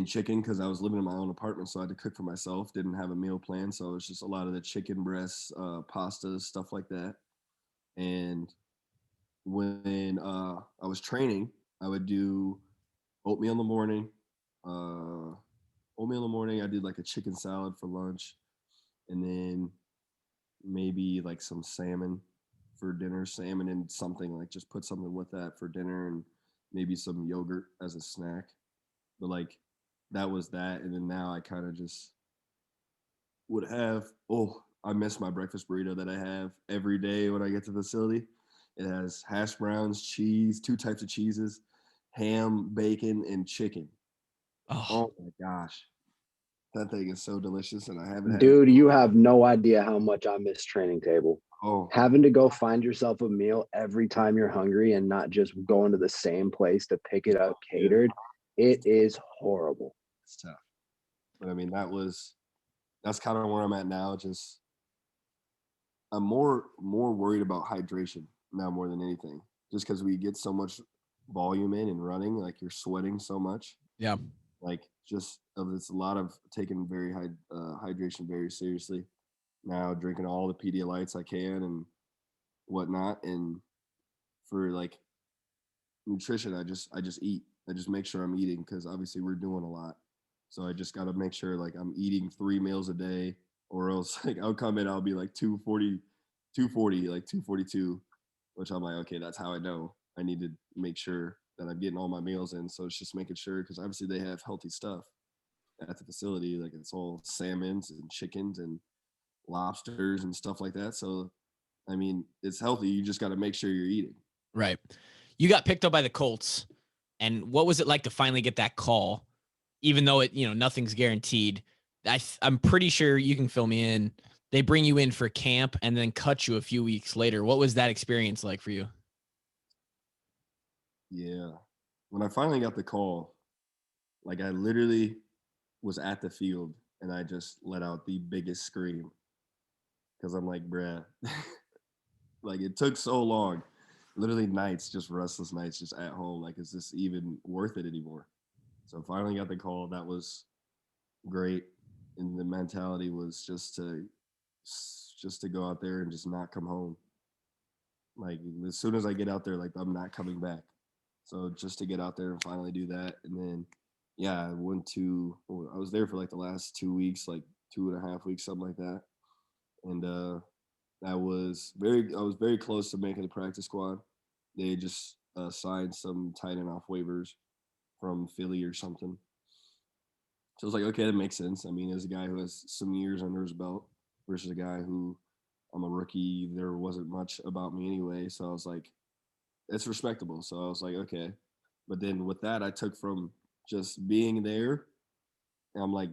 Speaker 2: chicken because I was living in my own apartment, so I had to cook for myself. Didn't have a meal plan, so it was just a lot of the chicken breasts, pastas, stuff like that. And when I was training, I would do oatmeal in the morning. I did like a chicken salad for lunch, and then maybe like some salmon for dinner, salmon and something, like just put something with that for dinner, and maybe some yogurt as a snack. But like that was that. And then now I kind of just would have, oh, I miss my breakfast burrito that I have every day when I get to the facility. It has hash browns, cheese, two types of cheeses, ham, bacon, and chicken.
Speaker 3: Oh,
Speaker 2: Oh my gosh. That thing is so delicious, and I haven't had it.
Speaker 1: Dude, you have no idea how much I miss training table.
Speaker 2: Oh,
Speaker 1: Having to go find yourself a meal every time you're hungry and not just going to the same place to pick it up
Speaker 2: yeah,
Speaker 1: catered, it is horrible.
Speaker 2: it's tough. But I mean, that's kind of where I'm at now. Just I'm more worried about hydration now more than anything, just because we get so much volume in and running, like you're sweating so much.
Speaker 3: yeah.
Speaker 2: Like just it's a lot of taking very high hydration very seriously. Now drinking all the Pedialytes I can and whatnot, and for like nutrition, I just eat. I just make sure I'm eating because obviously we're doing a lot. So I just got to make sure like I'm eating 3 meals a day, or else like I'll come in, I'll be like 240, 240, like 242, which I'm like, okay, that's how I know I need to make sure that I'm getting all my meals in. So it's just making sure, because obviously they have healthy stuff at the facility, like it's all salmons and chickens and lobsters and stuff like that. So I mean, it's healthy. You just got to make sure you're eating.
Speaker 3: Right. You got picked up by the Colts, and what was it like to finally get that call? Even though nothing's guaranteed. I'm pretty sure you can fill me in. They bring you in for camp and then cut you a few weeks later. What was that experience like for you?
Speaker 2: Yeah. When I finally got the call, like I literally was at the field and I just let out the biggest scream because I'm like, bruh, like it took so long. Literally nights, just restless nights, just at home. Like, is this even worth it anymore? So finally got the call. That was great. And the mentality was just to go out there and just not come home. Like as soon as I get out there, like I'm not coming back. So just to get out there and finally do that, and then yeah, I was there for like the last 2 weeks, like 2.5 weeks, something like that, and I was very close to making the practice squad. They just signed some tight end off waivers from Philly or something. So I was like, okay, that makes sense. I mean, as a guy who has some years under his belt versus a guy who I'm a rookie, there wasn't much about me anyway. So I was like, it's respectable. So I was like, okay. But then with that, I took from just being there, and I'm like,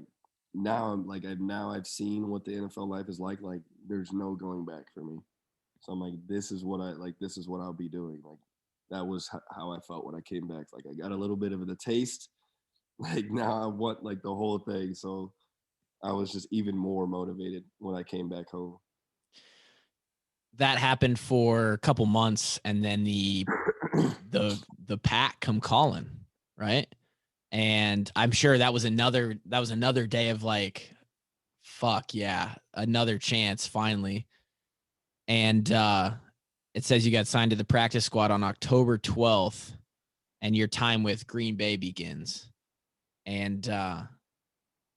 Speaker 2: now I'm like, now I've seen what the NFL life is like. Like, there's no going back for me. So I'm like, this is what I like. This is what I'll be doing. Like, that was how I felt when I came back. Like, I got a little bit of the taste. Like now I want like the whole thing. So I was just even more motivated when I came back home.
Speaker 3: That happened for a couple months, and then the pack come calling, right? And I'm sure that was another day of like, fuck yeah, another chance finally. And it says you got signed to the practice squad on October 12th, and your time with Green Bay begins. And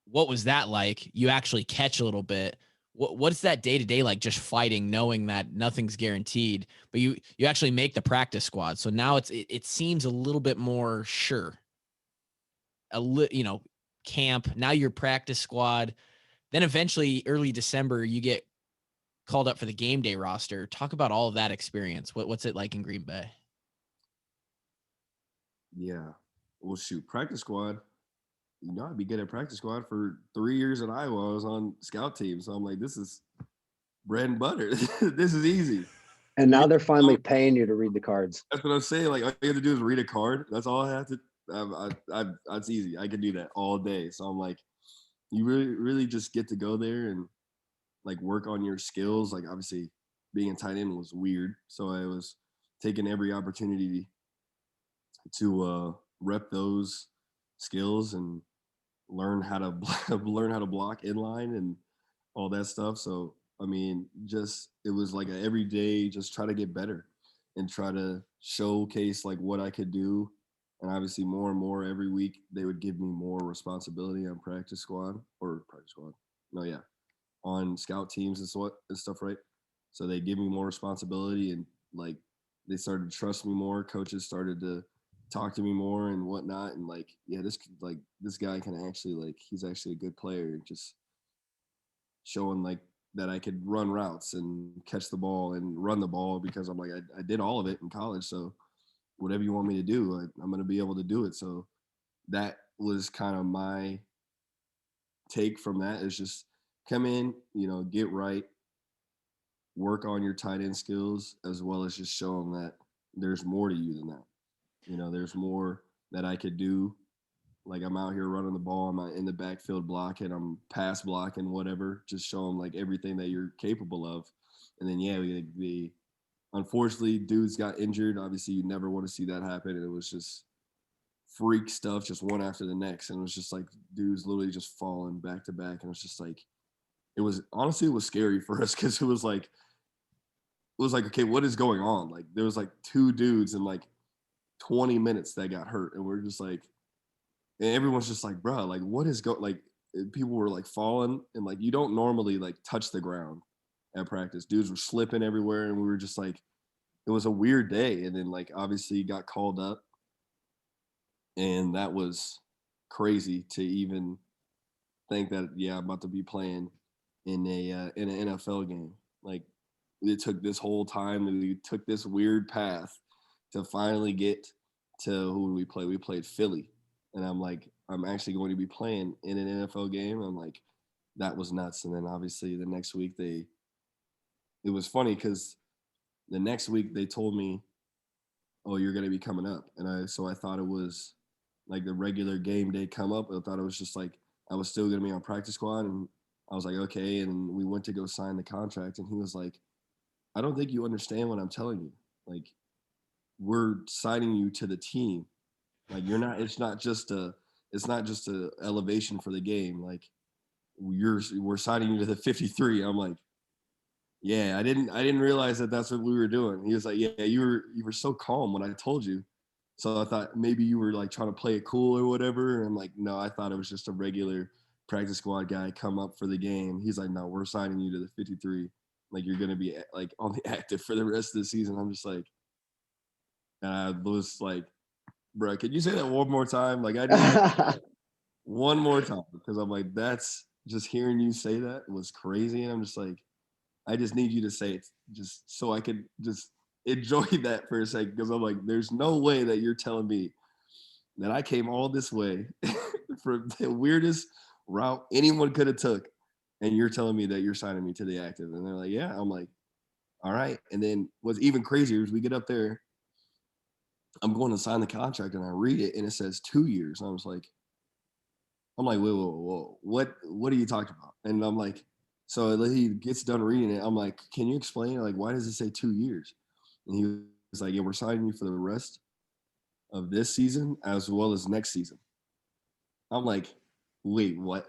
Speaker 3: what was that like? You actually catch a little bit. What's that day to day like? Just fighting, knowing that nothing's guaranteed, but you actually make the practice squad. So now it seems a little bit more sure. Camp. Now you're practice squad. Then eventually, early December, you get called up for the game day roster. Talk about all of that experience. What's it like in Green Bay?
Speaker 2: Yeah. Well, shoot, practice squad. I'd be good at practice squad for 3 years at Iowa. I was on scout team. So I'm like, this is bread and butter. This is easy.
Speaker 1: And now they're finally paying you to read the cards.
Speaker 2: That's what I'm saying. Like, all you have to do is read a card. That's all I have to. That's easy. I can do that all day. So I'm like, you really just get to go there and like work on your skills. Like, obviously, being a tight end was weird. So I was taking every opportunity to rep those skills and learn how to learn how to block inline and all that stuff. So I mean, just it was like a every day, just try to get better and try to showcase like what I could do. And obviously, more and more every week, they would give me more responsibility on practice squad or practice squad. No, yeah, on scout teams and stuff, right? So they give me more responsibility, and like they started to trust me more. Coaches started to talk to me more and whatnot, and like, yeah, this guy can actually, like, he's actually a good player. Just showing like that I could run routes and catch the ball and run the ball, because I'm like, I did all of it in college. So whatever you want me to do, I'm going to be able to do it. So that was kind of my take from that, is just come in, get right, work on your tight end skills, as well as just show them that there's more to you than that. There's more that I could do. Like, I'm out here running the ball, I'm in the backfield blocking, I'm pass blocking, whatever. Just show them like everything that you're capable of. And then, yeah, we unfortunately, dudes got injured. Obviously, you never want to see that happen. And it was just freak stuff, just one after the next. And it was just like dudes literally just falling back to back. And it was just like, it was scary for us, because it was like, okay, what is going on? Like, there was like 2 dudes in like 20 minutes that got hurt. And we're just like, and everyone's just like, bro, like, what is like, people were like falling, and like, you don't normally like touch the ground at practice. Dudes were slipping everywhere, and we were just like, it was a weird day. And then like, obviously got called up, and that was crazy to even think that, yeah, I'm about to be playing in an NFL game. Like, it took this whole time, and we took this weird path to finally get to, who did we play? We played Philly. And I'm like, I'm actually going to be playing in an NFL game. I'm like, that was nuts. And then obviously the next week it was funny, because the next week they told me, oh, you're going to be coming up. And so I thought it was like the regular game day come up. I thought it was just like, I was still going to be on practice squad. And I was like, okay. And we went to go sign the contract. And he was like, I don't think you understand what I'm telling you. Like, we're signing you to the team. Like, it's not just a elevation for the game. Like, we're signing you to the 53. I'm like, yeah, I didn't realize that that's what we were doing. He was like, yeah, you were so calm when I told you. So I thought maybe you were like trying to play it cool or whatever. And I'm like, no, I thought it was just a regular practice squad guy come up for the game. He's like, no, we're signing you to the 53. Like, you're going to be like on the active for the rest of the season. I'm just like, and I was like, bro, could you say that one more time? Like, I need one more time, because I'm like, that's just, hearing you say that was crazy. And I'm just like, I just need you to say it, just so I could just enjoy that for a second, because I'm like, there's no way that you're telling me that I came all this way from the weirdest route anyone could have took, and you're telling me that you're signing me to the active. And they're like, yeah. I'm like, all right. And then what's even crazier is we get up there, I'm going to sign the contract, and I read it, and it says 2 years. And I was like, whoa, what are you talking about? And I'm like, so he gets done reading it. I'm like, can you explain, like, why does it say 2 years? And he was like, yeah, we're signing you for the rest of this season as well as next season. I'm like, wait, what?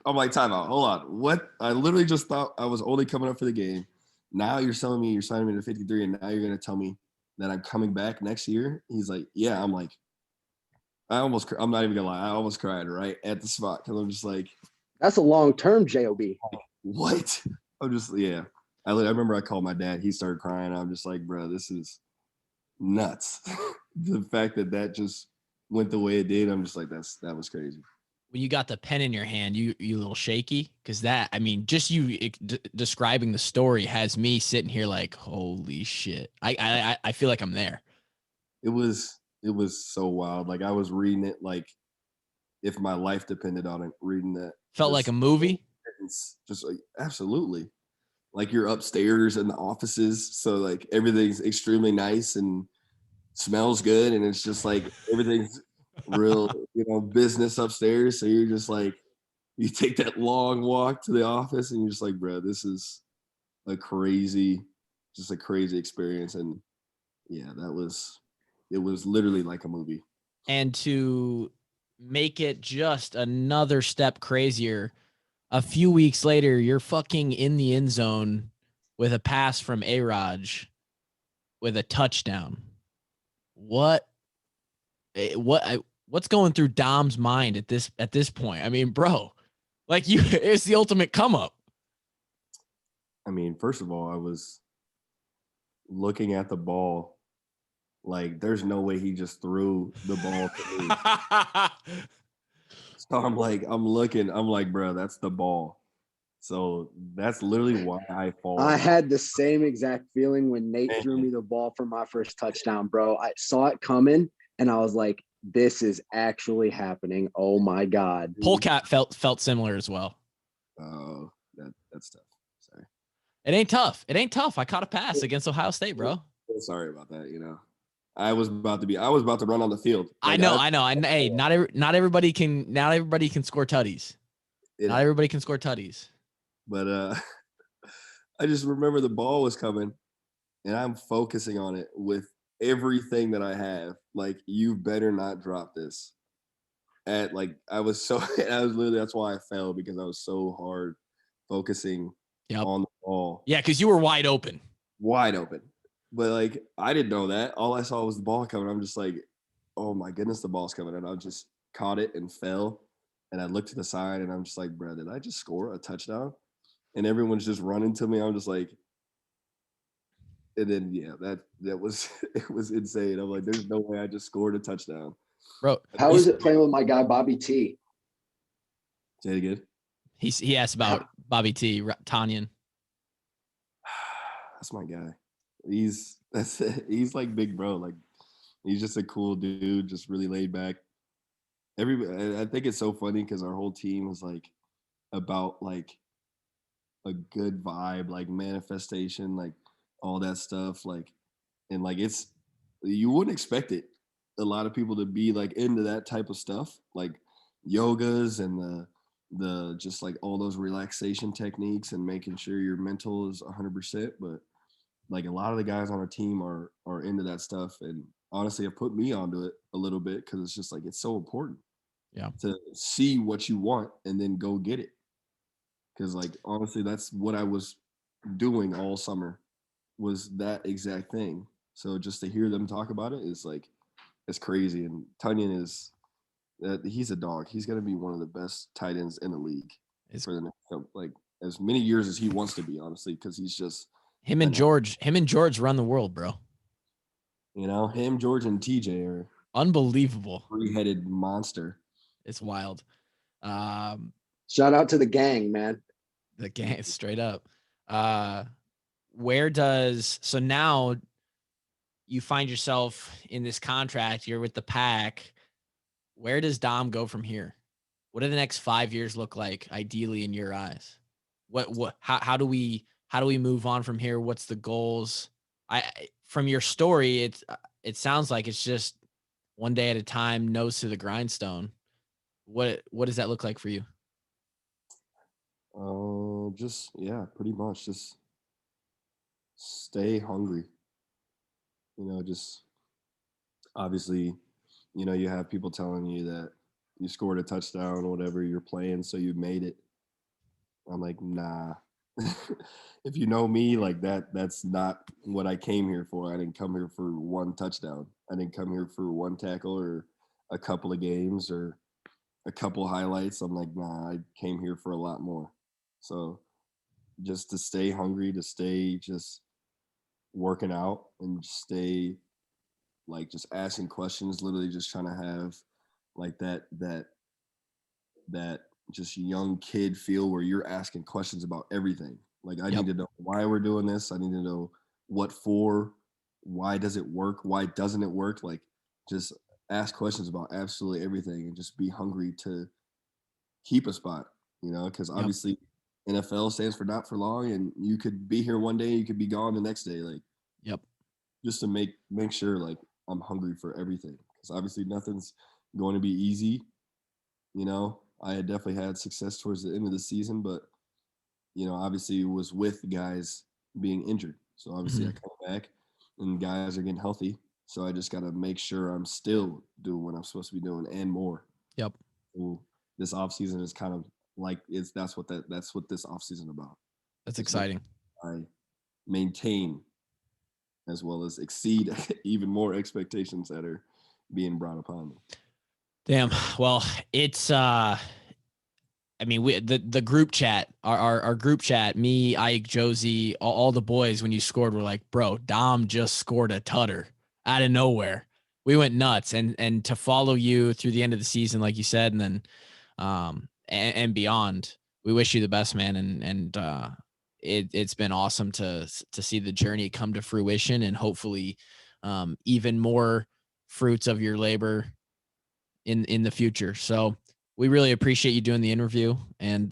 Speaker 2: I'm like, time out, hold on. What? I literally just thought I was only coming up for the game. Now you're telling me you're signing me to 53, and now you're going to tell me that I'm coming back next year? He's like, yeah. I'm like, I'm not even gonna lie, I almost cried right at the spot, because I'm just like,
Speaker 1: that's a long-term job.
Speaker 2: What? I'm just, yeah. I remember I called my dad. He started crying. I'm just like, bro, this is nuts. The fact that just went the way it did, I'm just like, that was crazy.
Speaker 3: When you got the pen in your hand, you a little shaky, because that, I mean, just you describing the story has me sitting here like, holy shit. I feel like I'm there.
Speaker 2: It was so wild. Like, I was reading it like if my life depended on it. Reading that
Speaker 3: felt like a movie.
Speaker 2: It's just like, absolutely. Like, you're upstairs in the offices, so like everything's extremely nice and smells good, and it's just like everything's real, business upstairs. So you're just like, you take that long walk to the office, and you're just like, bro, this is a crazy experience. And yeah, it was literally like a movie.
Speaker 3: And to make it just another step crazier, a few weeks later, you're fucking in the end zone with a pass from A-Raj with a touchdown. What's going through Dom's mind at this point? I mean, bro, like, it's the ultimate come up.
Speaker 2: I mean, first of all, I was looking at the ball like there's no way he just threw the ball to me. So I'm looking, I'm like, bro, that's the ball. So that's literally why I fall.
Speaker 1: I had the same exact feeling when Nate
Speaker 2: Man.
Speaker 1: threw me the ball for my first touchdown, bro. I saw it coming, and I was like, this is actually happening. Oh, my God.
Speaker 3: Polecat felt similar as well.
Speaker 2: Oh, that's tough. Sorry.
Speaker 3: It ain't tough. It ain't tough. I caught a pass against Ohio State, bro.
Speaker 2: Sorry about that. I was about to run on the field.
Speaker 3: I know. And hey, not everybody can score tutties. Not everybody can score tutties.
Speaker 2: But I just remember the ball was coming, and I'm focusing on it with everything that I have. Like, you better not drop this. I was literally, that's why I fell, because I was so hard focusing on the ball.
Speaker 3: Yeah, because you were wide open.
Speaker 2: Wide open. But like, I didn't know that. All I saw was the ball coming. I'm just like, oh my goodness, the ball's coming. And I just caught it and fell. And I looked to the side, and I'm just like, bro, did I just score a touchdown? And everyone's just running to me. I'm just like, and then that was it was insane. I'm like, there's no way I just scored a touchdown.
Speaker 3: Bro,
Speaker 1: how is it playing with my guy Bobby T?
Speaker 2: Say it again.
Speaker 3: He asked about Bobby T. Tanyan.
Speaker 2: That's my guy. He's like big bro. Like, he's just a cool dude, just really laid back. I think it's so funny because our whole team was like about like a good vibe, like manifestation, like all that stuff, like, and like you wouldn't expect it. A lot of people to be like into that type of stuff, like yogas and the just like all those relaxation techniques and making sure your mental is 100%. But like, a lot of the guys on our team are into that stuff, and honestly have put me onto it a little bit, because it's just like, it's so important to see what you want and then go get it. Because like, honestly, that's what I was doing all summer, was that exact thing. So just to hear them talk about it is like, it's crazy. And Tunyon he's a dog. He's going to be one of the best tight ends in the league for the next, like, as many years as he wants to be, honestly, because he's just
Speaker 3: him and George run the world, bro.
Speaker 2: Him, George, and TJ are
Speaker 3: unbelievable.
Speaker 2: Three-headed monster.
Speaker 3: It's wild.
Speaker 1: Shout out to the gang, man.
Speaker 3: The gang, straight up. So now you find yourself in this contract, you're with the Pack. Where does Dom go from here? What do the next 5 years look like, ideally, in your eyes? How do we move on from here? What's the goals? From your story, it sounds like it's just one day at a time, nose to the grindstone. What does that look like for you?
Speaker 2: Pretty much just stay hungry. Just obviously, you have people telling you that you scored a touchdown or whatever, you're playing, so you made it. I'm like, nah. If you know me, like that's not what I came here for. I didn't come here for one touchdown. I didn't come here for one tackle or a couple of games or a couple highlights. I'm like, nah, I came here for a lot more. So just to stay hungry, to stay just working out, and stay like just asking questions, literally just trying to have like that just young kid feel where you're asking questions about everything. Like, I need to know why we're doing this. I need to know what for, why does it work? Why doesn't it work? Like, just ask questions about absolutely everything, and just be hungry to keep a spot, because obviously NFL stands for not for long, and you could be here one day, you could be gone the next day. Like, just to make sure, like, I'm hungry for everything, because obviously nothing's going to be easy. I had definitely had success towards the end of the season, but obviously it was with guys being injured. So obviously I come back and guys are getting healthy. So I just got to make sure I'm still doing what I'm supposed to be doing and more. So this offseason is kind of like, that's what this offseason about.
Speaker 3: That's exciting.
Speaker 2: I maintain as well as exceed even more expectations that are being brought upon me.
Speaker 3: Damn. Well, it's I mean, the group chat, our group chat, me, Ike, Josie, all the boys, when you scored, were like, bro, Dom just scored a tutter out of nowhere. We went nuts. And to follow you through the end of the season, like you said, and then and beyond, we wish you the best, man. And it's been awesome to see the journey come to fruition, and hopefully even more fruits of your labor in the future. So we really appreciate you doing the interview, and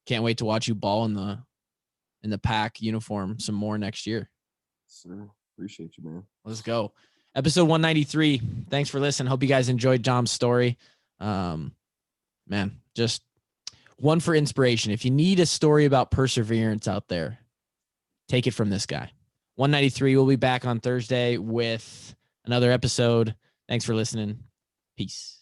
Speaker 3: can't wait to watch you ball in the Pack uniform some more next year.
Speaker 2: Sir, appreciate you, man.
Speaker 3: Let's go. Episode 193. Thanks for listening. Hope you guys enjoyed Dom's story. Man, just one for inspiration. If you need a story about perseverance out there, take it from this guy. 193. We'll be back on Thursday with another episode. Thanks for listening. Peace.